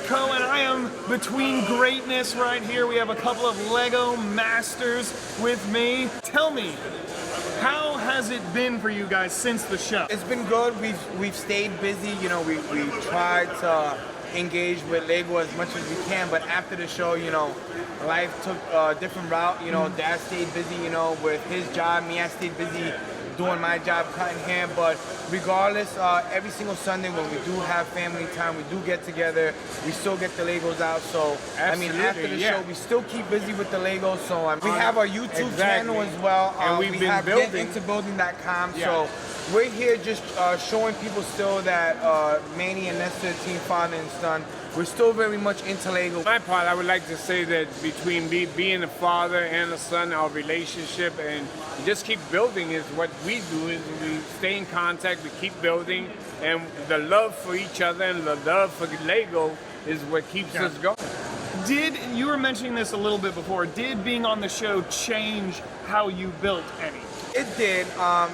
Co, and I am between greatness right here. We have a couple of Lego masters with me. Tell me, how has it been for you guys since the show? It's been good. We've stayed busy. You know, we tried to engage with Lego as much as we can, but after the show, you know, life took a different route. You know, Dad stayed busy, you know, with his job. Me, I stayed busy doing my job, cutting hair. But regardless, every single Sunday when we do have family time, we do get together. We still get the Legos out. So I mean, after the show, we still keep busy with the Legos. So we have our YouTube channel as well. And we've been building GetIntoBuilding.com. So we're here just showing people still that Manny and Nestor, team father and son, we're still very much into Lego. My part, I would like to say that between being a father and a son, our relationship and just keep building is what we do. Is we stay in contact, we keep building, and the love for each other and the love for Lego is what keeps us going. You were mentioning this a little bit before, did being on the show change how you built any? It did,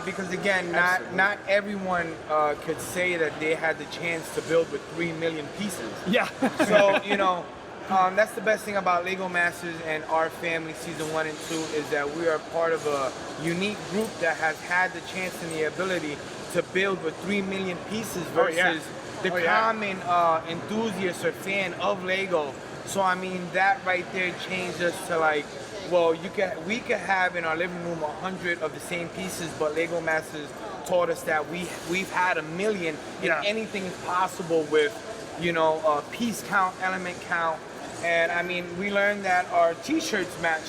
because again, not everyone could say that they had the chance to build with 3 million pieces. Yeah. So, you know, that's the best thing about Lego Masters and our family season 1 and 2 is that we are part of a unique group that has had the chance and the ability to build with 3 million pieces versus the common enthusiast or fan of Lego. So I mean, that right there changed us to like, well, we could have in our living room 100 of the same pieces, but Lego Masters taught us that we've had 1 million, and anything is possible with, you know, piece count, element count, and I mean, we learned that our T-shirts match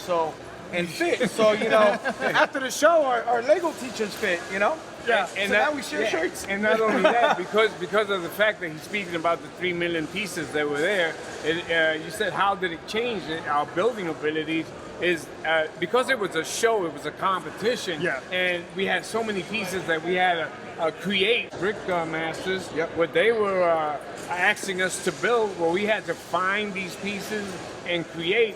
and fit. So you know, after the show, our Lego T-shirts fit. You know. Yeah, and so now we share shirts. And not only that, because of the fact that he's speaking about the 3 million pieces that were there, you said how did it change our building abilities? Is because it was a show, it was a competition, and we had so many pieces that we had to create. Brick Masters, what they were asking us to build, well, we had to find these pieces and create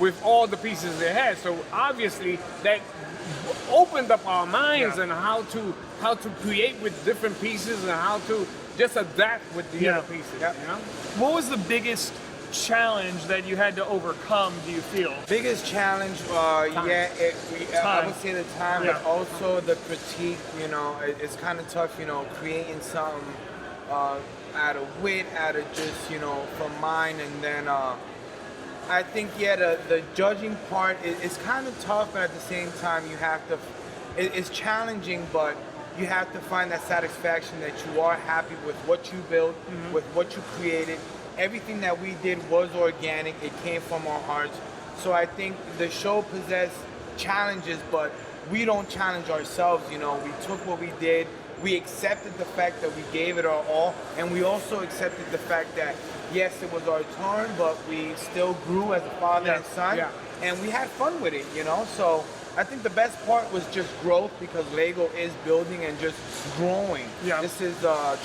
with all the pieces they had. So obviously that opened up our minds on how to create with different pieces and how to just adapt with the other pieces. You know? What was the biggest challenge that you had to overcome, do you feel? Biggest challenge, I would say the time, but also the critique. You know, it's kind of tough, you know, creating something out of wit, out of just, you know, from mine, and then I think, the judging part is kind of tough, but at the same time, you have to, it's challenging, but you have to find that satisfaction that you are happy with what you built, with what you created. Everything that we did was organic, it came from our hearts. So I think the show possessed challenges, but we don't challenge ourselves, you know. We took what we did, we accepted the fact that we gave it our all, and we also accepted the fact that, yes, it was our turn, but we still grew as a father and son, and we had fun with it, you know. So I think the best part was just growth, because Lego is building and just growing. This is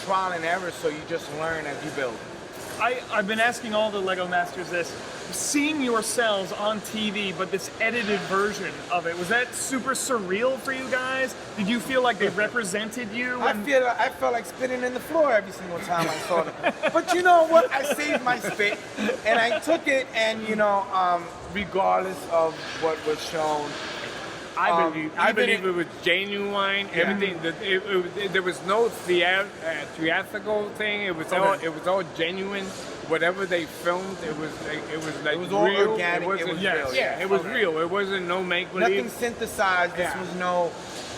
trial and error, so you just learn as you build. I've been asking all the Lego Masters this. Seeing yourselves on TV, but this edited version of it, was that super surreal for you guys? Did you feel like they represented you? I felt like spitting in the floor every single time I saw them. But you know what? I saved my spit, and I took it, and you know, regardless of what was shown, I believe it was genuine. Everything. There was no theatrical thing. It was all genuine. Whatever they filmed, it was all real. Organic. It was real. Yeah, it was real. It wasn't no make believe. Nothing synthesized. This was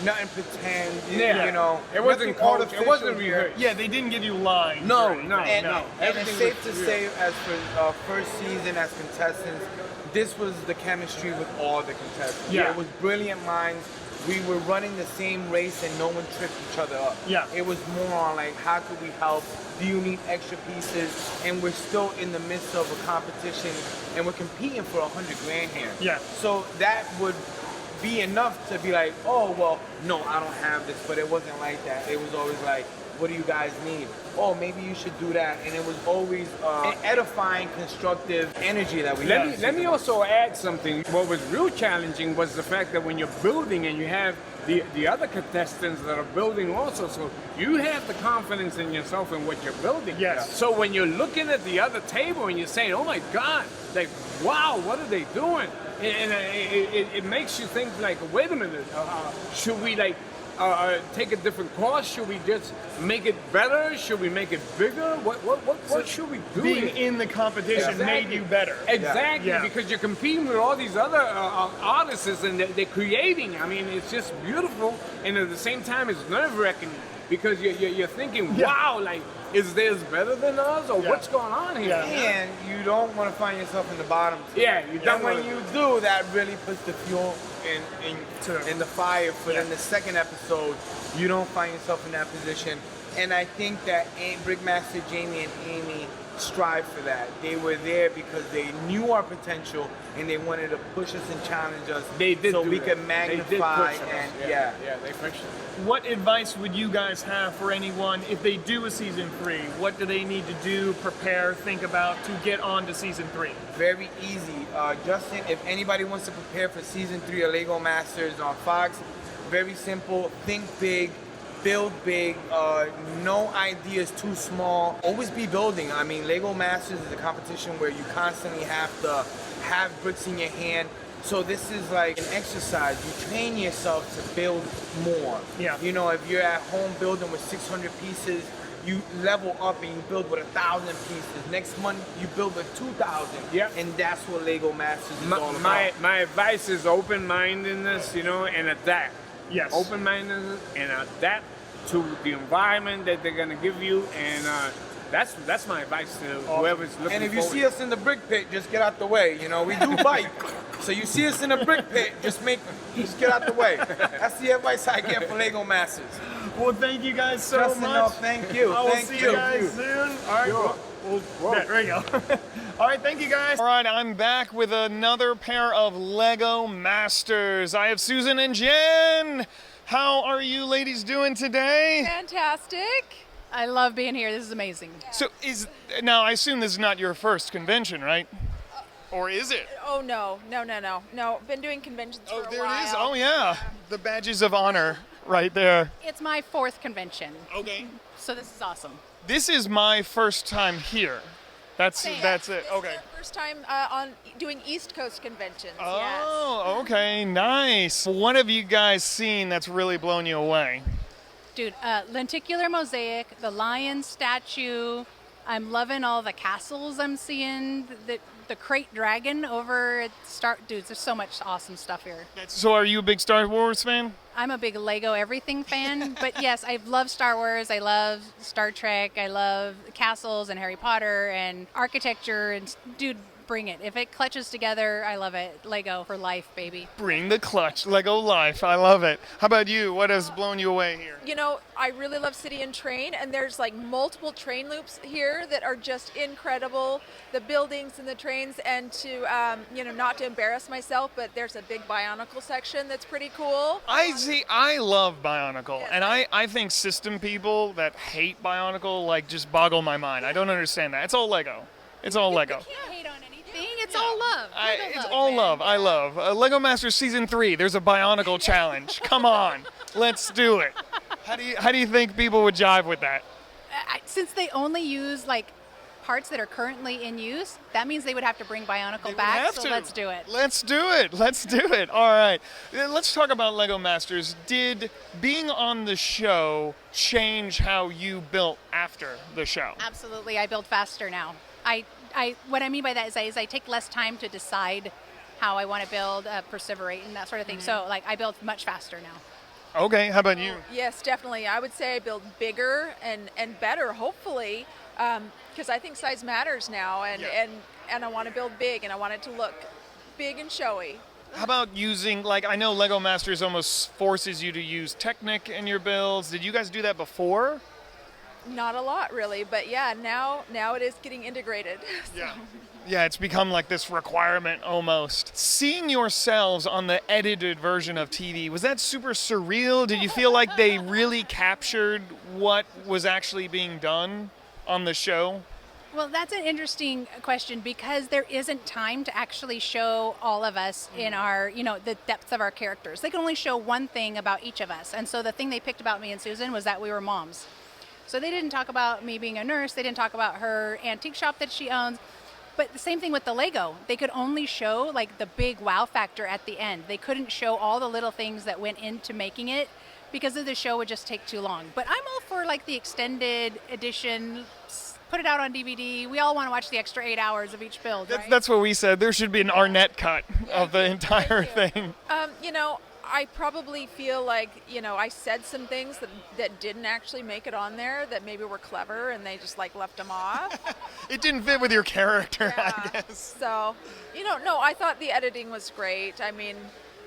nothing pretend. You know, it wasn't coached. It wasn't rehearsed. Yeah, they didn't give you lines. No. No. And it's safe to say, as for first season as contestants, this was the chemistry with all the contestants. It was brilliant minds. We were running the same race and no one tripped each other up. It was more on like, how could we help? Do you need extra pieces? And we're still in the midst of a competition and we're competing for 100 grand here. So that would be enough to be like, oh, well, no, I don't have this, but it wasn't like that. It was always like, what do you guys need? Oh, maybe you should do that. And it was always edifying, constructive energy that we had. Let me also add something. What was real challenging was the fact that when you're building and you have the other contestants that are building also, so you have the confidence in yourself in what you're building. Yes. So when you're looking at the other table and you're saying, oh my God, like, wow, what are they doing? And it makes you think like, wait a minute, should we like take a different course? Should we just make it better? Should we make it bigger? What should we do? Being in the competition made you better. Exactly, Yeah. because you're competing with all these other artists and they're creating. I mean, it's just beautiful, and at the same time, it's nerve-wracking because you're thinking, wow, like, is theirs better than us, or what's going on here? And you don't want to find yourself in the bottom. Yeah, you don't. And when you do, that really puts the fuel in the fire. But in the second episode, you don't find yourself in that position. And I think that Brickmaster Jamie and Amy strive for that. They were there because they knew our potential and they wanted to push us and challenge us. They did so do we that. could magnify They did push us. and Yeah, they pushed us. What advice would you guys have for anyone if they do a season 3? What do they need to do, prepare, think about to get on to season 3? Very easy. Justin, if anybody wants to prepare for season 3 of Lego Masters on Fox, very simple. Think big, build big. No idea is too small. Always be building. I mean, Lego Masters is a competition where you constantly have to have bricks in your hand. So this is like an exercise. You train yourself to build more. Yeah. You know, if you're at home building with 600 pieces, you level up and you build with 1,000 pieces. Next month you build with 2,000. Yeah. And that's what Lego Masters is all about. My advice is open-mindedness, you know, and adapt. Yes. Open-mindedness and adapt to the environment that they're gonna give you, and that's my advice to whoever's looking. And if you forward. see us in the brick pit, just get out the way. You know, we do bike. So you see us in the brick pit, just get out the way. That's the advice I get for Lego Masters. Well, thank you guys so Justin, much. no, thank you. I will Thank see you. you guys soon. All right. Yeah, there you go. All right, thank you guys. All right, I'm back with another pair of Lego Masters. I have Susan and Jen. How are you ladies doing today? Fantastic. I love being here. This is amazing. So now I assume this is not your first convention, right? Or is it? Oh, no. Been doing conventions for a while. Oh, there it is. Oh, yeah. The badges of honor right there. It's my 4th convention. Okay. So this is awesome. This is my first time here. That's it. This Okay. is the first time on doing East Coast conventions. Oh, okay. Nice. What have you guys seen that's really blown you away? Dude, lenticular mosaic, the lion statue. I'm loving all the castles I'm seeing. The crate dragon over at Dude, there's so much awesome stuff here. So are you a big Star Wars fan? I'm a big Lego everything fan, but yes, I love Star Wars, I love Star Trek, I love castles and Harry Potter and architecture, and dude, bring it. If it clutches together, I love it. Lego for life, baby. Bring the clutch. Lego life. I love it. How about you? What has blown you away here? You know, I really love City and Train, and there's like multiple train loops here that are just incredible. The buildings and the trains, and to, not to embarrass myself, but there's a big Bionicle section that's pretty cool. I love Bionicle, and I think system people that hate Bionicle like just boggle my mind. I don't understand that. It's all Lego. It's all Lego. You can't hate on anything. It's all love. It's all love. I love. Lego Masters Season 3, there's a Bionicle challenge. Come on. Let's do it. How do you think people would jive with that? Since they only use like parts that are currently in use, that means they would have to bring Bionicle back, so let's do it. Let's do it. Let's do it. All right. Let's talk about Lego Masters. Did being on the show change how you built after the show? Absolutely. I build faster now. What I mean by that is I take less time to decide how I want to build, perseverate, and that sort of thing. So, like, I build much faster now. Okay, how about you? Yes, definitely. I would say I build bigger and better, hopefully, because I think size matters now, and I want to build big, and I want it to look big and showy. How about using, like, I know Lego Masters almost forces you to use Technic in your builds. Did you guys do that before? Not a lot, really, but yeah, now it is getting integrated. Yeah. Yeah, it's become like this requirement almost. Seeing yourselves on the edited version of TV, was that super surreal? Did you feel like they really captured what was actually being done on the show? Well, that's an interesting question because there isn't time to actually show all of us in our, the depth of our characters. They can only show one thing about each of us. And so the thing they picked about me and Susan was that we were moms. So they didn't talk about me being a nurse. They didn't talk about her antique shop that she owns. But the same thing with the Lego. They could only show like the big wow factor at the end. They couldn't show all the little things that went into making it because of the show would just take too long. But I'm all for like the extended edition. Put it out on DVD. We all want to watch the extra 8 hours of each build, right? That's what we said. There should be an Arnett cut of the entire thing. I probably feel like, I said some things that didn't actually make it on there that maybe were clever and they just like left them off. It didn't fit with your character, Yeah. I guess. So, no, I thought the editing was great. I mean,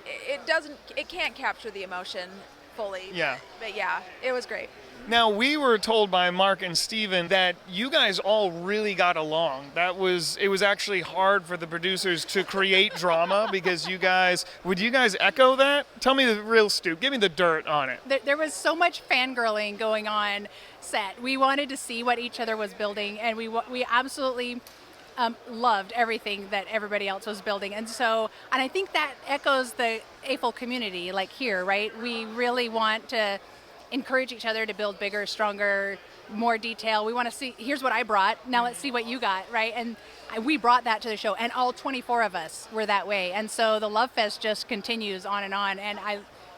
it can't capture the emotion fully. Yeah. But yeah, it was great. Now, we were told by Mark and Steven that you guys all really got along. It was actually hard for the producers to create drama because would you guys echo that? Tell me the real Stu. Give me the dirt on it. There was so much fangirling going on set. We wanted to see what each other was building, and we absolutely loved everything that everybody else was building. And I think that echoes the AFL community, like here, right? We really want to encourage each other to build bigger, stronger, more detail. We want to see, here's what I brought, now let's see what you got, right? And we brought that to the show, and all 24 of us were that way. And so the Love Fest just continues on, and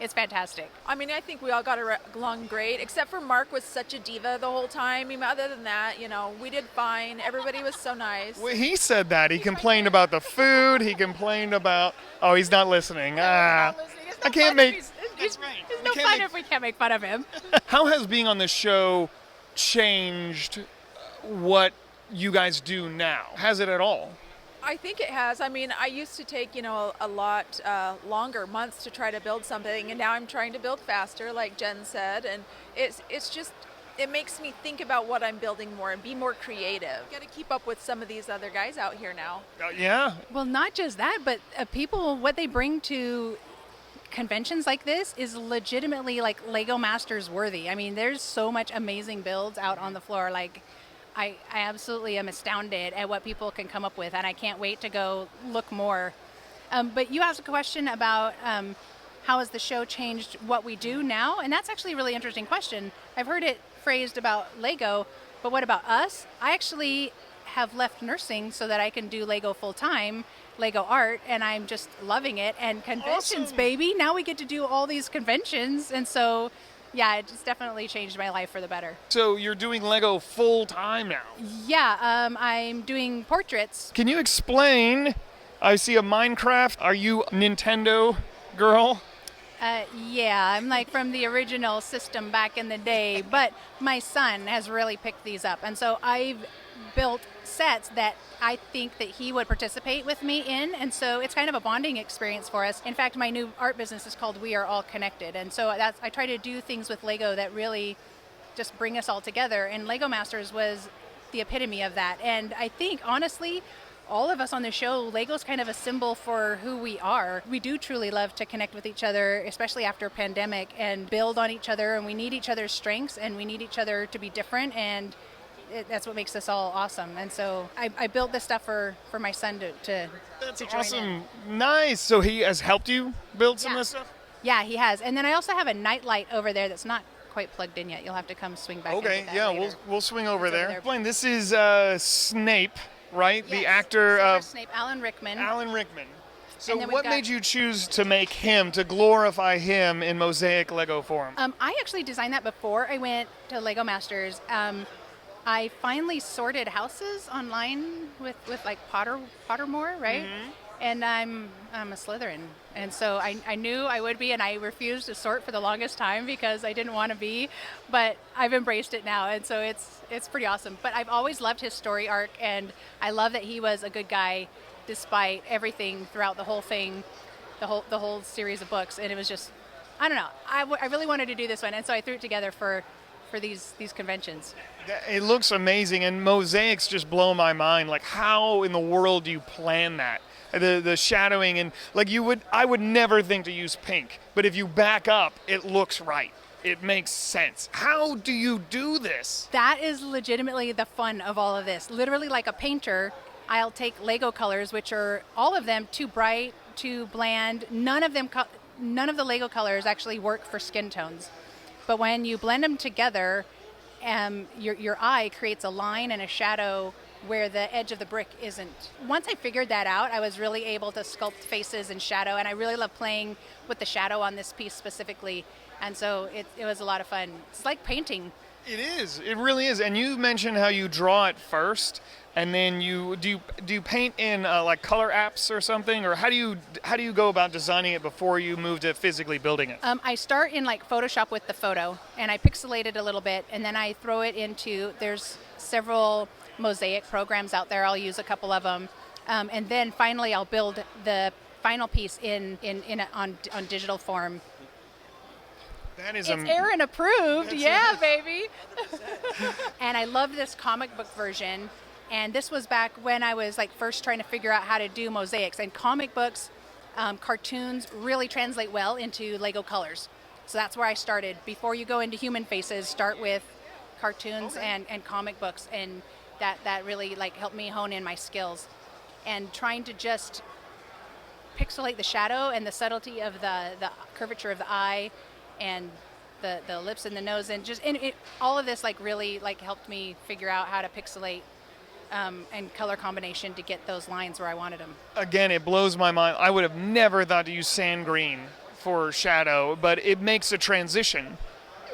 it's fantastic. I mean, I think we all got along great, except for Mark was such a diva the whole time. I mean, other than that, we did fine. Everybody was so nice. Well, he said that. He complained about the food. He complained about, oh, he's not listening. I can't make... It's no fun if we can't make fun of him. How has being on the show changed what you guys do now? Has it at all? I think it has. I mean, I used to take, a lot longer, months to try to build something, and now I'm trying to build faster, like Jen said, and it's just, it makes me think about what I'm building more and be more creative. Got to keep up with some of these other guys out here now. Yeah. Well, not just that, but people, what they bring to conventions like this is legitimately like Lego Masters worthy. I mean, there's so much amazing builds out on the floor. Like, I absolutely am astounded at what people can come up with, and I can't wait to go look more. But you asked a question about how has the show changed what we do now, and that's actually a really interesting question. I've heard it phrased about Lego, but what about us? I actually have left nursing so that I can do Lego full-time, Lego art, and I'm just loving it. And conventions, awesome. Baby. Now we get to do all these conventions. And so, yeah, it just definitely changed my life for the better. So you're doing Lego full time now? Yeah, I'm doing portraits. Can you explain? I see a Minecraft. Are you a Nintendo girl? Yeah, I'm like from the original system back in the day, but my son has really picked these up. And so I've built sets that I think that he would participate with me in, and so it's kind of a bonding experience for us. In fact, my new art business is called We Are All Connected, and so I try to do things with Lego that really just bring us all together, and Lego Masters was the epitome of that. And I think, honestly, all of us on the show, Lego's kind of a symbol for who we are. We do truly love to connect with each other, especially after a pandemic, and build on each other, and we need each other's strengths, and we need each other to be different, and that's what makes us all awesome. And so I built this stuff for my son to That's join awesome. Nice. So he has helped you build some of this stuff? Yeah, he has. And then I also have a nightlight over there that's not quite plugged in yet. You'll have to come swing back. Okay, into that yeah, later. we'll swing over there. there. This is Snape, right? The Yes, actor Silver of Snape, Alan Rickman. Alan Rickman. So And then we've what got- made you choose to make him, to glorify him in mosaic Lego form? I actually designed that before I went to Lego Masters. I finally sorted houses online with like Pottermore, right? Mm-hmm. And I'm a Slytherin, and so I knew I would be, and I refused to sort for the longest time because I didn't want to be, but I've embraced it now, and so it's pretty awesome. But I've always loved his story arc, and I love that he was a good guy despite everything throughout the whole thing, the whole series of books, and it was just, I don't know, I really wanted to do this one, and so I threw it together for for these conventions. It looks amazing, and mosaics just blow my mind. Like, how in the world do you plan that? The shadowing, and like I would never think to use pink, but if you back up, it looks right. It makes sense. How do you do this? That is legitimately the fun of all of this. Literally, like a painter, I'll take Lego colors, which are all of them too bright, too bland. None of the Lego colors actually work for skin tones. But when you blend them together, your eye creates a line and a shadow where the edge of the brick isn't. Once I figured that out, I was really able to sculpt faces and shadow, and I really love playing with the shadow on this piece specifically. And so it was a lot of fun. It's like painting. It is. It really is. And you mentioned how you draw it first, and then do you paint in like color apps or something, or how do you go about designing it before you move to physically building it? I start in like Photoshop with the photo, and I pixelate it a little bit, and then I throw it into. There's several mosaic programs out there. I'll use a couple of them, and then finally I'll build the final piece on digital form. That is it's Aaron approved. Yeah, baby. And I love this comic book version. And this was back when I was like first trying to figure out how to do mosaics. And comic books, cartoons really translate well into Lego colors. So that's where I started. Before you go into human faces, start with cartoons and comic books. And that really like helped me hone in my skills. And trying to just pixelate the shadow and the subtlety of the curvature of the eye and the lips and the nose, and all of this like really like helped me figure out how to pixelate and color combination to get those lines where I wanted them. Again, it blows my mind. I would have never thought to use sand green for shadow, but it makes a transition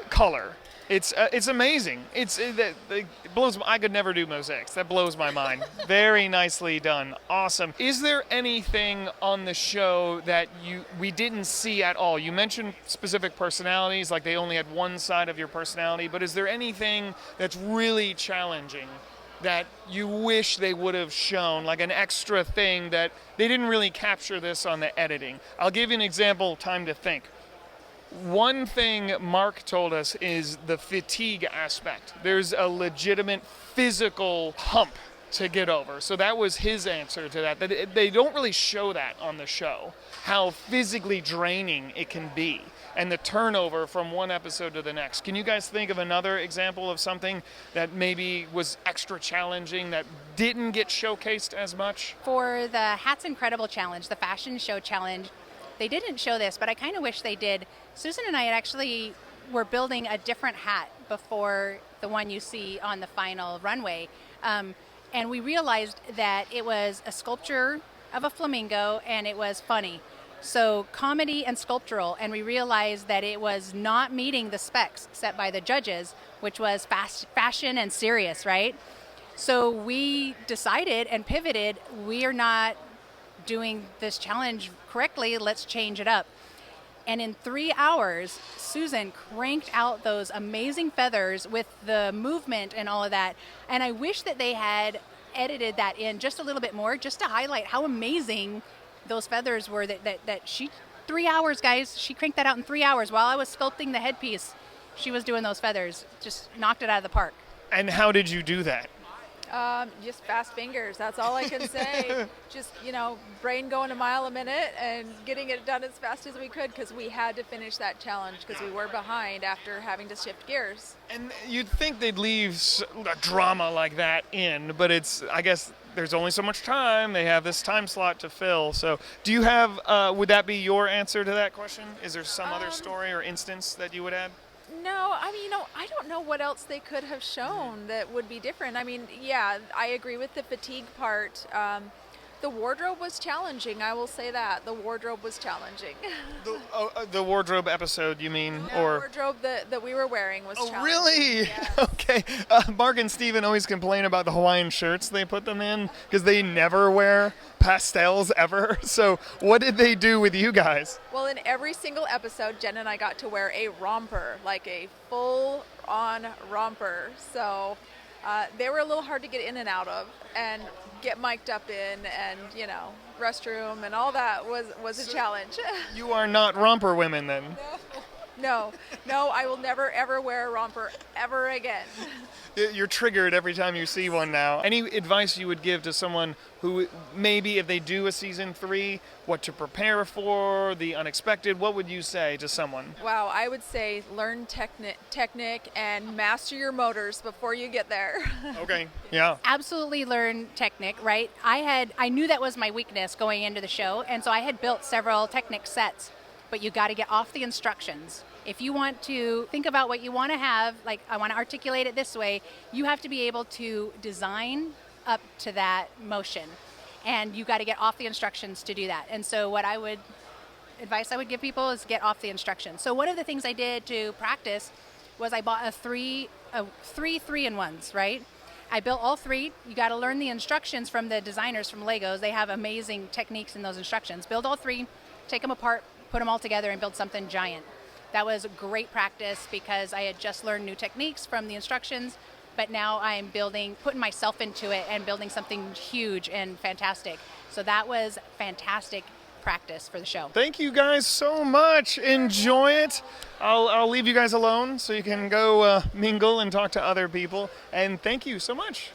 color. It's amazing. It blows. I could never do mosaics. That blows my mind. Very nicely done. Awesome. Is there anything on the show that we didn't see at all? You mentioned specific personalities, like they only had one side of your personality. But is there anything that's really challenging that you wish they would have shown, like an extra thing that they didn't really capture this on the editing? I'll give you an example. Time to think. One thing Mark told us is the fatigue aspect. There's a legitimate physical hump to get over. So that was his answer to that. They don't really show that on the show, how physically draining it can be and the turnover from one episode to the next. Can you guys think of another example of something that maybe was extra challenging that didn't get showcased as much? For the Hats Incredible Challenge, the fashion show challenge, they didn't show this, but I kind of wish they did. Susan and I had actually were building a different hat before the one you see on the final runway. And we realized that it was a sculpture of a flamingo and it was funny. So comedy and sculptural, and we realized that it was not meeting the specs set by the judges, which was fashion and serious, right? So we decided and pivoted, we are not doing this challenge correctly, let's change it up. And in 3 hours, Susan cranked out those amazing feathers with the movement and all of that. And I wish that they had edited that in just a little bit more, just to highlight how amazing those feathers were that she, 3 hours, guys, she cranked that out in 3 hours. While I was sculpting the headpiece, she was doing those feathers, just knocked it out of the park. And how did you do that? Just fast fingers. That's all I can say. Just, brain going a mile a minute and getting it done as fast as we could because we had to finish that challenge because we were behind after having to shift gears. And you'd think they'd leave a drama like that in, but I guess there's only so much time. They have this time slot to fill. So do you have, would that be your answer to that question? Is there some other story or instance that you would add? No, I mean, I don't know what else they could have shown that would be different. I mean, yeah, I agree with the fatigue part. The wardrobe was challenging, I will say that. The wardrobe was challenging. The wardrobe episode, you mean? The wardrobe that we were wearing was challenging. Oh, really? Yes. Okay. Mark and Steven always complain about the Hawaiian shirts they put them in because they never wear pastels ever. So what did they do with you guys? Well, in every single episode, Jen and I got to wear a romper, like a full-on romper. So they were a little hard to get in and out of and get mic'd up in, and restroom and all that was a challenge. You are not romper women then. No. No, I will never ever wear a romper ever again. You're triggered every time you see one now. Any advice you would give to someone who maybe if they do a season 3, what to prepare for, the unexpected, what would you say to someone? Wow, I would say learn technique and master your motors before you get there. Okay, yeah. Absolutely learn Technic, right? I knew that was my weakness going into the show, and so I had built several Technic sets, but you got to get off the instructions. If you want to think about what you want to have, like I want to articulate it this way, you have to be able to design up to that motion, and you got to get off the instructions to do that. And so advice I would give people is get off the instructions. So one of the things I did to practice was I bought three 3-in-1s, right? I built all 3. You got to learn the instructions from the designers from Legos. They have amazing techniques in those instructions. Build all 3, take them apart, put them all together, and build something giant. That was great practice because I had just learned new techniques from the instructions, but now I'm putting myself into it and building something huge and fantastic. So that was fantastic practice for the show. Thank you guys so much. Enjoy it. I'll leave you guys alone so you can go mingle and talk to other people. And thank you so much.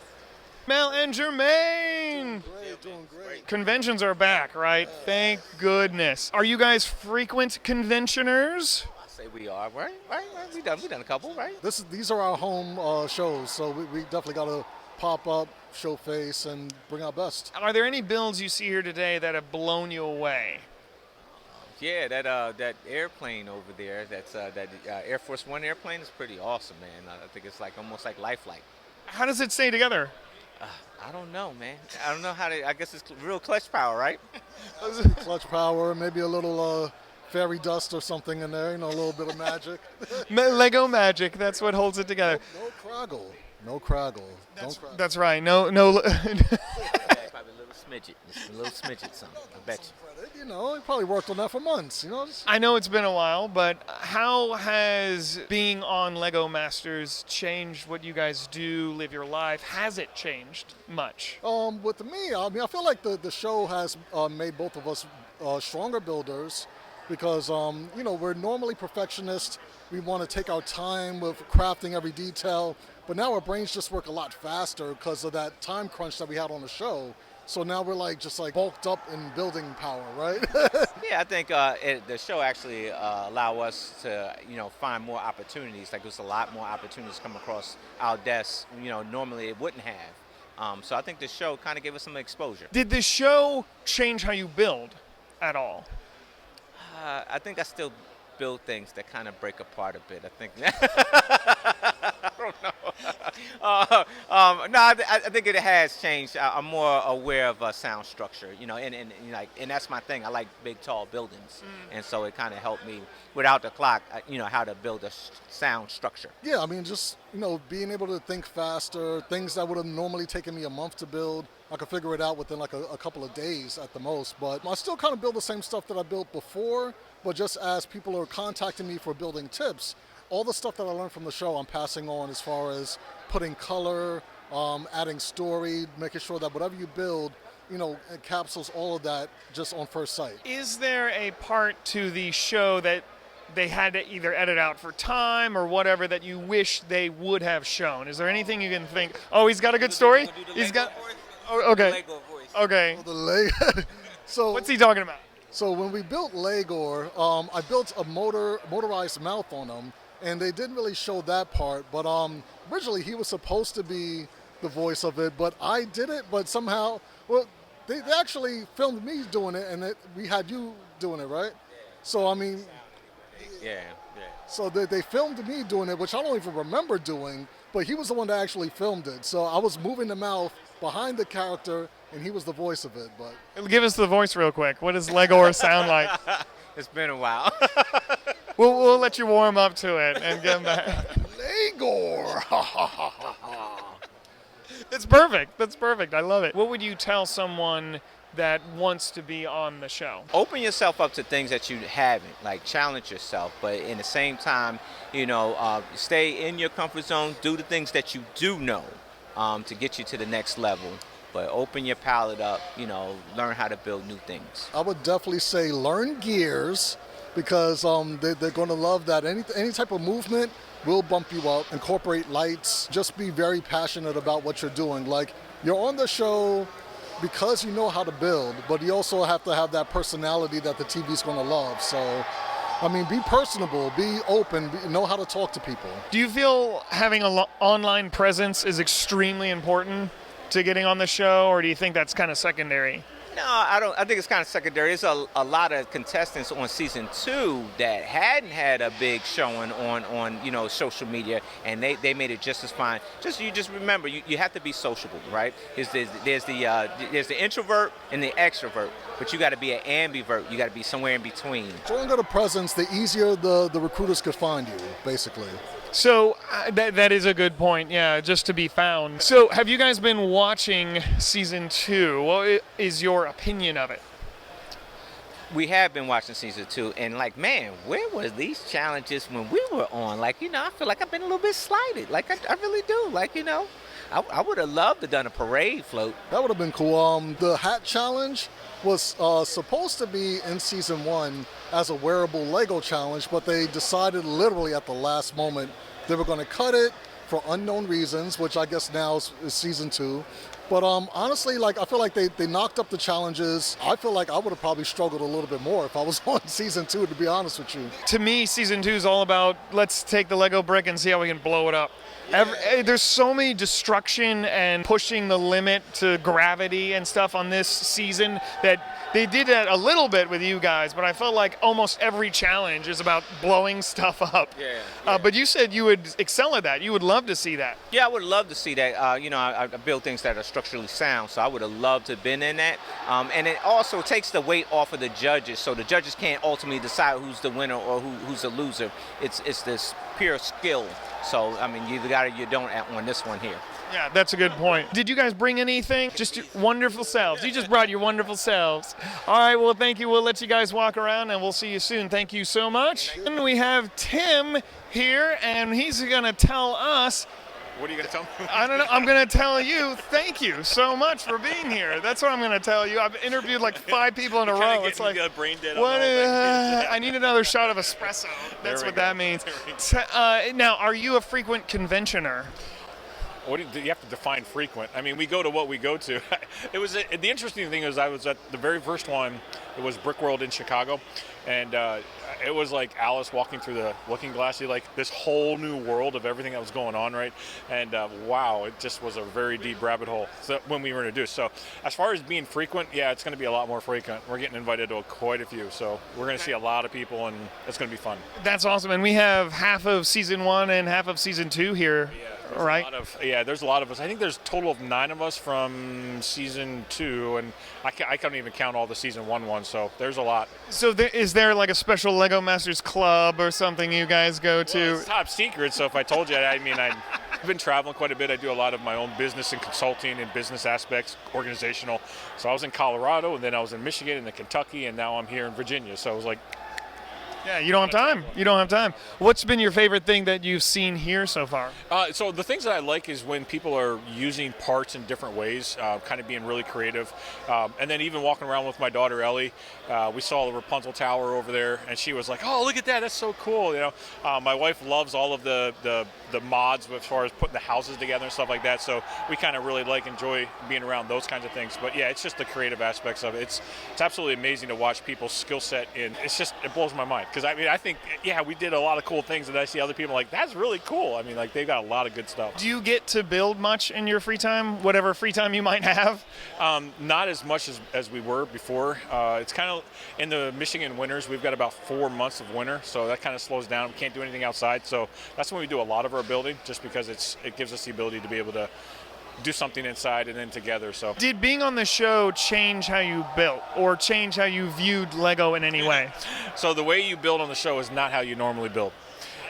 Mel and Jermaine. Doing great. Conventions are back, right? Thank goodness. Are you guys frequent conventioners? I say we are, right? We done a couple, right? These are our home shows, so we definitely got to pop up, show face, and bring our best. Are there any builds you see here today that have blown you away? Yeah, that airplane over there, that Air Force One airplane is pretty awesome, man. I think it's like almost like lifelike. How does it stay together? I don't know, man. I don't know how to. I guess it's real clutch power, right? Clutch power, maybe a little fairy dust or something in there, a little bit of magic. Lego magic, that's what holds it together. No craggle. That's right. No. Yeah, probably a little smidget, something. I bet you. He probably worked on that for months. I know it's been a while, but how has being on Lego Masters changed what you guys do, live your life? Has it changed much? With me, I feel like the show has made both of us stronger builders because, we're normally perfectionists. We want to take our time with crafting every detail, but now our brains just work a lot faster because of that time crunch that we had on the show. So now we're just bulked up in building power, right? Yeah, I think the show actually allow us to, find more opportunities. Like there's a lot more opportunities come across our desks, normally it wouldn't have. So I think the show kind of gave us some exposure. Did the show change how you build at all? I think I still build things that kind of break apart a bit. I think. I don't know. I think it has changed. I'm more aware of sound structure, and that's my thing. I like big, tall buildings, and so it kind of helped me without the clock, how to build a sound structure. Yeah, just being able to think faster, things that would have normally taken me a month to build, I could figure it out within a couple of days at the most. But I still kind of build the same stuff that I built before, but just as people are contacting me for building tips, all the stuff that I learned from the show I'm passing on as far as putting color, adding story, making sure that whatever you build, encapsulates all of that just on first sight. Is there a part to the show that they had to either edit out for time or whatever that you wish they would have shown? Is there anything you can think, oh, he's got a good story? He's got... Oh, okay. Okay. So what's he talking about? So when we built Legor, I built a motorized mouth on him, and they didn't really show that part. But originally he was supposed to be the voice of it, but I did it. But somehow, they actually filmed me doing it, and we had you doing it, right? So Yeah. So they filmed me doing it, which I don't even remember doing, but he was the one that actually filmed it. So I was moving the mouth behind the character, and he was the voice of it. But give us the voice real quick. What does Legor sound like? It's been a while. We'll let you warm up to it and get back. Legor! It's perfect. That's perfect. I love it. What would you tell someone that wants to be on the show? Open yourself up to things that you haven't, like challenge yourself, but in the same time, stay in your comfort zone, do the things that you do know to get you to the next level, but open your palette up, learn how to build new things. I would definitely say learn gears, because they're going to love that. Any type of movement will bump you up. Incorporate lights. Just be very passionate about what you're doing. Like, you're on the show because you know how to build, but you also have to have that personality that the TV's going to love. So, I mean, be personable, be open, know how to talk to people. Do you feel having an online presence is extremely important to getting on the show, or do you think that's kind of secondary? No, I don't. I think it's kind of secondary. There's a lot of contestants on season 2 that hadn't had a big showing on social media, and they made it just as fine. Just remember, you have to be sociable, right? There's the introvert and the extrovert, but you got to be an ambivert. You got to be somewhere in between. The stronger the presence, the easier the recruiters could find you, basically. So that is a good point, yeah, just to be found. So have you guys been watching season 2? What is your opinion of it? We have been watching season 2, and like, man, where were these challenges when we were on? Like, I feel like I've been a little bit slighted. Like, I really do. Like, I would have loved to have done a parade float. That would have been cool. The hat challenge was supposed to be in season 1 as a wearable Lego challenge, but they decided literally at the last moment they were going to cut it for unknown reasons, which I guess now is season 2. But honestly, like, I feel like they knocked up the challenges. I feel like I would have probably struggled a little bit more if I was on season 2, to be honest with you. To me, season 2 is all about, let's take the Lego brick and see how we can blow it up. There's so many destruction and pushing the limit to gravity and stuff on this season that they did that a little bit with you guys, but I felt like almost every challenge is about blowing stuff up. Yeah. But you said you would excel at that. You would love to see that. Yeah, I would love to see that. I build things that are structurally sound, so I would have loved to have been in that. And it also takes the weight off of the judges, so the judges can't ultimately decide who's the winner or who's the loser. It's this pure skill. So, I mean, you either got it or you don't on this one here. Yeah, that's a good point. Did you guys bring anything? Just your wonderful selves. You just brought your wonderful selves. All right, well, thank you. We'll let you guys walk around, and we'll see you soon. Thank you so much. And we have Tim here, and he's going to tell us. What are you going to tell me? I don't know. I'm going to tell you, thank you so much for being here. That's what I'm going to tell you. I've interviewed like 5 people in a row. It's like, brain dead what? I need another shot of espresso. That's what that means. Now, are you a frequent conventioner? What do you have to define frequent? I mean, we go to what we go to. The interesting thing is I was at the very first one. It was Brick World in Chicago, and it was like Alice walking through the looking glass. You like this whole new world of everything that was going on, right? And wow, it just was a very deep rabbit hole when we were introduced. So as far as being frequent, yeah, it's going to be a lot more frequent. We're getting invited to quite a few, so we're going to see a lot of people, and it's going to be fun. That's awesome, and we have half of season 1 and half of season 2 here. Right. There's a lot of us. I think there's a total of 9 of us from season 2, and I can't even count all the season 1 ones. So there's a lot. So is there like a special Lego Masters club or something you guys go to? Well, it's top secret. So if I told you, I mean, I've been traveling quite a bit. I do a lot of my own business and consulting and business aspects, organizational. So I was in Colorado, and then I was in Michigan, and then Kentucky, and now I'm here in Virginia. So I was like. Yeah, you don't have time. You don't have time. What's been your favorite thing that you've seen here so far? So the things that I like is when people are using parts in different ways, kind of being really creative. And then even walking around with my daughter, Ellie, we saw the Rapunzel Tower over there, and she was like, oh, look at that. That's so cool. My wife loves all of the mods as far as putting the houses together and stuff like that. So we kind of really enjoy being around those kinds of things. But yeah, it's just the creative aspects of it. It's absolutely amazing to watch people's skill set. And it blows my mind. Because I think, we did a lot of cool things, and I see other people like, that's really cool. I mean, like, they've got a lot of good stuff. Do you get to build much in your free time, whatever free time you might have? Not as much as we were before. It's kind of, in the Michigan winters, we've got about 4 months of winter, so that kind of slows down. We can't do anything outside, so that's when we do a lot of our building, just because it gives us the ability to be able to do something inside and then together. So did being on the show change how you built or change how you viewed Lego in any way? So the way you build on the show is not how you normally build.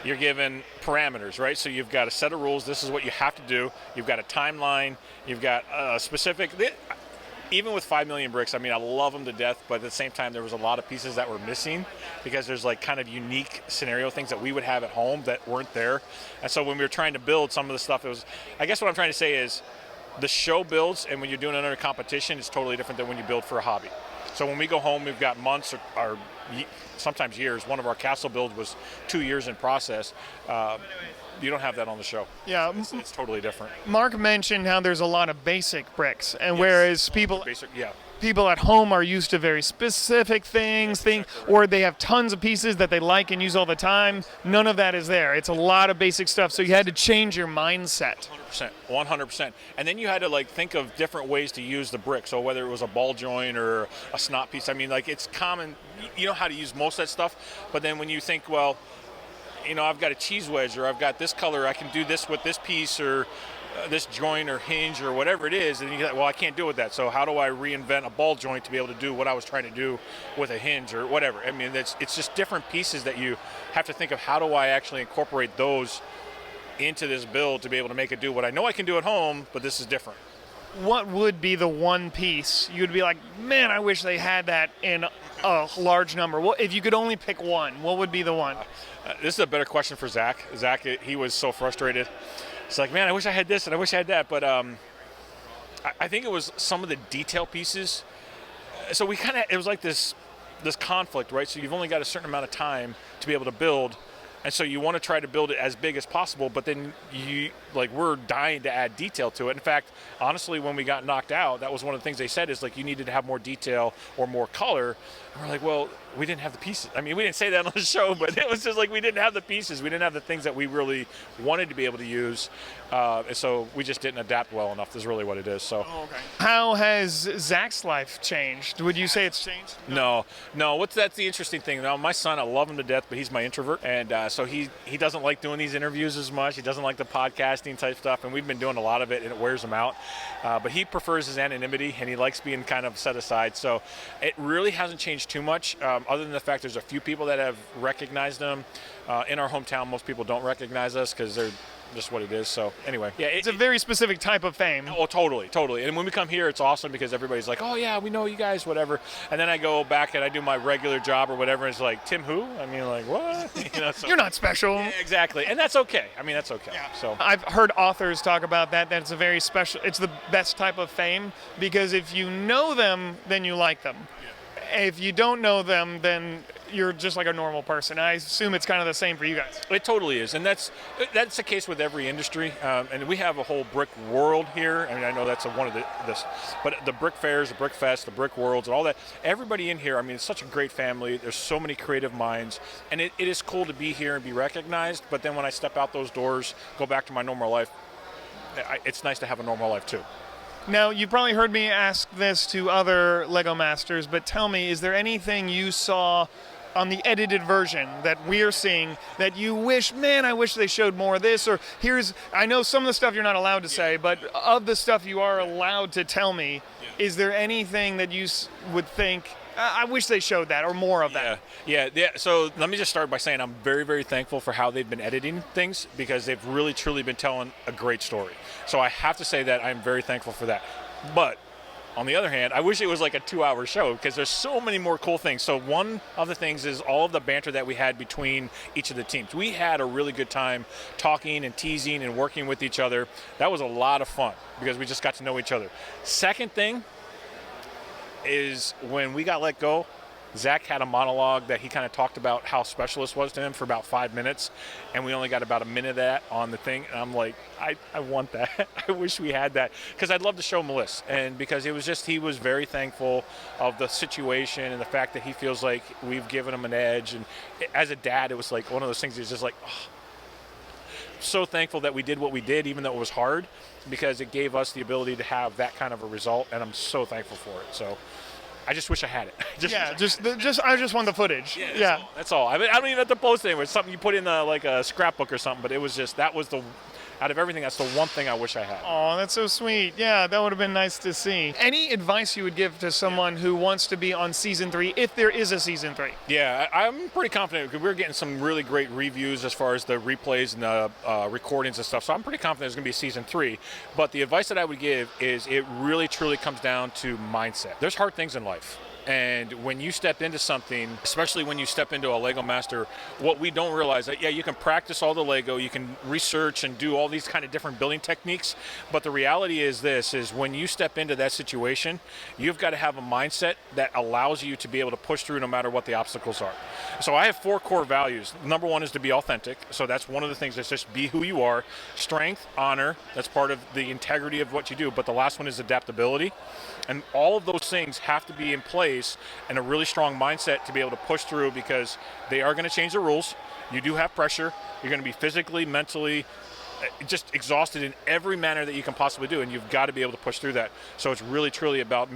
You're given parameters, right? So you've got a set of rules. This is what you have to do. You've got a timeline. You've got a specific. Even with 5 million bricks, I mean, I love them to death, but at the same time, there was a lot of pieces that were missing because there's like kind of unique scenario things that we would have at home that weren't there. And so when we were trying to build some of the stuff, I guess what I'm trying to say is the show builds, and when you're doing another competition, it's totally different than when you build for a hobby. So when we go home, we've got months or sometimes years. One of our castle builds was 2 years in process. You don't have that on the show. Yeah, It's totally different. Mark mentioned how there's a lot of basic bricks, and whereas people at home are used to very specific things, or they have tons of pieces that they like and use all the time. None of that is there. It's a lot of basic stuff, so you had to change your mindset. 100%. And then you had to like think of different ways to use the brick. So whether it was a ball joint or a snot piece, I mean, like it's common. You know how to use most of that stuff, but then when you think, well, you know, I've got a cheese wedge, or I've got this color, I can do this with this piece, or this joint or hinge or whatever it is, and you're like, well, I can't do it with that. So how do I reinvent a ball joint to be able to do what I was trying to do with a hinge or whatever? I mean, it's just different pieces that you have to think of. How do I actually incorporate those into this build to be able to make it do what I know I can do at home, but this is different? What would be the one piece you'd be like, man, I wish they had that in a large number? Well, if you could only pick one, what would be the one? This is a better question for Zach. Zach, he was so frustrated. It's like, man, I wish I had this and I wish I had that. But I think it was some of the detail pieces. So it was like this conflict, right? So you've only got a certain amount of time to be able to build. And so you want to try to build it as big as possible, but then we're dying to add detail to it. In fact, honestly, when we got knocked out, that was one of the things they said is like you needed to have more detail or more color. And we're like, well, we didn't have the pieces. I mean, we didn't say that on the show, but it was just like we didn't have the pieces. We didn't have the things that we really wanted to be able to use. And so we just didn't adapt well enough is really what it is. So, How has Zach's life changed? Would you say it's changed? No. That's the interesting thing. Now, my son, I love him to death, but he's my introvert. And so he doesn't like doing these interviews as much. He doesn't like the podcasting type stuff. And we've been doing a lot of it, and it wears him out. But he prefers his anonymity, and he likes being kind of set aside. So it really hasn't changed too much, other than the fact there's a few people that have recognized him. In our hometown, most people don't recognize us because they're just what it is. So anyway, yeah, it's a very specific type of fame. Oh, totally. And when we come here, it's awesome because everybody's like, oh yeah, we know you guys, whatever. And then I go back and I do my regular job or whatever. And it's like, Tim who? I mean, like what? So, you're not special. Yeah, exactly, and that's okay. I mean, that's okay. Yeah. So I've heard authors talk about that. That it's a very special. It's the best type of fame because if you know them, then you like them. Yeah. If you don't know them, then you're just like a normal person. I assume it's kind of the same for you guys. It totally is, and that's the case with every industry. And we have a whole brick world here. I mean, I know that's one of this, but the brick fairs, the brick fest, the brick worlds, and all that. Everybody in here. I mean, it's such a great family. There's so many creative minds, and it is cool to be here and be recognized. But then when I step out those doors, go back to my normal life, it's nice to have a normal life too. Now, you've probably heard me ask this to other Lego Masters, but tell me, is there anything you saw on the edited version that we're seeing that you wish, man, I wish they showed more of this, or I know some of the stuff you're not allowed to say, but of the stuff you are allowed to tell me, is there anything that you would think, I wish they showed that or more of that? Yeah. So let me just start by saying I'm very, very thankful for how they've been editing things because they've really, truly been telling a great story. So I have to say that I'm very thankful for that. But on the other hand, I wish it was like a 2-hour show because there's so many more cool things. So one of the things is all of the banter that we had between each of the teams. We had a really good time talking and teasing and working with each other. That was a lot of fun because we just got to know each other. Second thing is when we got let go, Zach had a monologue that he kind of talked about how special this was to him for about 5 minutes, and we only got about a minute of that on the thing. And I'm like, I want that. I wish we had that because I'd love to show Melissa, and because it was just he was very thankful of the situation and the fact that he feels like we've given him an edge. And as a dad, it was like one of those things. He's just like, oh, so thankful that we did what we did, even though it was hard, because it gave us the ability to have that kind of a result, and I'm so thankful for it. So I just wish I had it. I just want the footage. Yeah, that's all. I mean, I don't even have to post it anywhere. It's something you put in like a scrapbook or something. But it was just out of everything, that's the one thing I wish I had. Oh, that's so sweet. Yeah, that would have been nice to see. Any advice you would give to someone who wants to be on season 3, if there is a season 3? Yeah, I'm pretty confident because we're getting some really great reviews as far as the replays and the recordings and stuff. So I'm pretty confident there's going to be a season 3. But the advice that I would give is it really, truly comes down to mindset. There's hard things in life. And when you step into something, especially when you step into a Lego Master, what we don't realize that, yeah, you can practice all the Lego, you can research and do all these kind of different building techniques, but the reality is this, is when you step into that situation, you've got to have a mindset that allows you to be able to push through no matter what the obstacles are. So I have 4 core values. Number 1 is to be authentic. So that's one of the things, that's just be who you are. Strength, honor, that's part of the integrity of what you do. But the last one is adaptability. And all of those things have to be in place and a really strong mindset to be able to push through, because they are going to change the rules. You do have pressure. You're going to be physically, mentally, just exhausted in every manner that you can possibly do, and you've got to be able to push through that. So it's really, truly about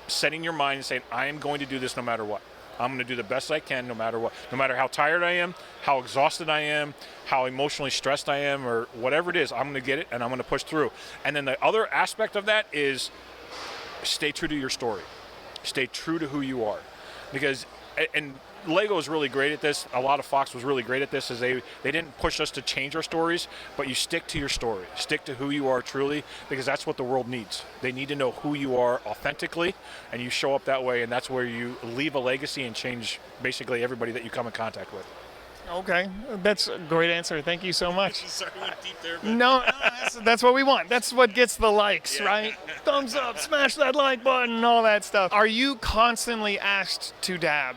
setting your mind and saying, I am going to do this no matter what. I'm going to do the best I can no matter what. No matter how tired I am, how exhausted I am, how emotionally stressed I am, or whatever it is, I'm going to get it and I'm going to push through. And then the other aspect of that is stay true to your story. Stay true to who you are. Because, and Lego is really great at this. A lot of Fox was really great at this, is they didn't push us to change our stories, but you stick to your story. Stick to who you are truly, because that's what the world needs. They need to know who you are authentically, and you show up that way, and that's where you leave a legacy and change basically everybody that you come in contact with. Okay, that's a great answer. Thank you so much. Sorry, we went deep there. No, that's what we want. That's what gets the likes, right? Thumbs up, smash that like button, all that stuff. Are you constantly asked to dab?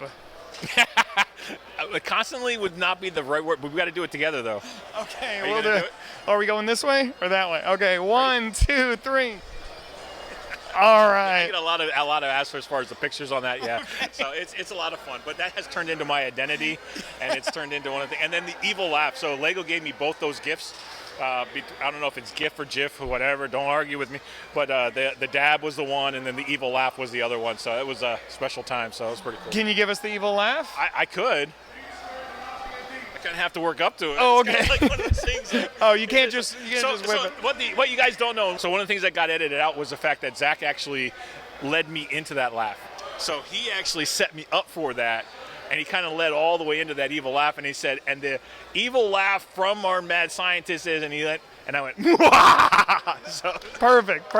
Constantly would not be the right word, but we got to do it together, though. Okay, Are you we'll gonna do do it. it? Are we going this way or that way? Okay, 1, 2, 3. All I right. get a lot of asks as far as the pictures on that, yeah. So it's a lot of fun, but that has turned into my identity, and it's turned into one of the. And then the evil laugh. So Lego gave me both those gifts. I don't know if it's GIF or GIF or whatever. Don't argue with me. But the dab was the one, and then the evil laugh was the other one. So it was a special time. So it was pretty cool. Can you give us the evil laugh? I could. I kind of have to work up to it. Oh, It's okay. kinda like one of those things that- Oh, you can't just whip it. What you guys don't know, so one of the things that got edited out was the fact that Zach actually led me into that laugh. So he actually set me up for that, and he kind of led all the way into that evil laugh, and he said, and the evil laugh from our mad scientist is, and I went, so. Perfect.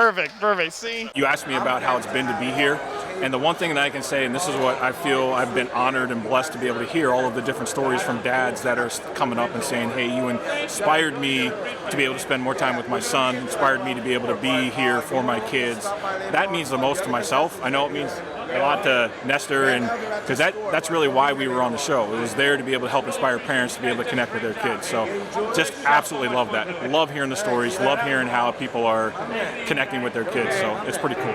See? You asked me about how it's been to be here, and the one thing that I can say, and this is what I feel I've been honored and blessed to be able to hear all of the different stories from dads that are coming up and saying, hey, you inspired me to be able to spend more time with my son, inspired me to be able to be here for my kids. That means the most to myself. I know it means a lot to Nestor, and because that's really why we were on the show. It was there to be able to help inspire parents to be able to connect with their kids. So just absolutely love that. Love hearing the stories, love hearing how people are connecting with their kids. So it's pretty cool.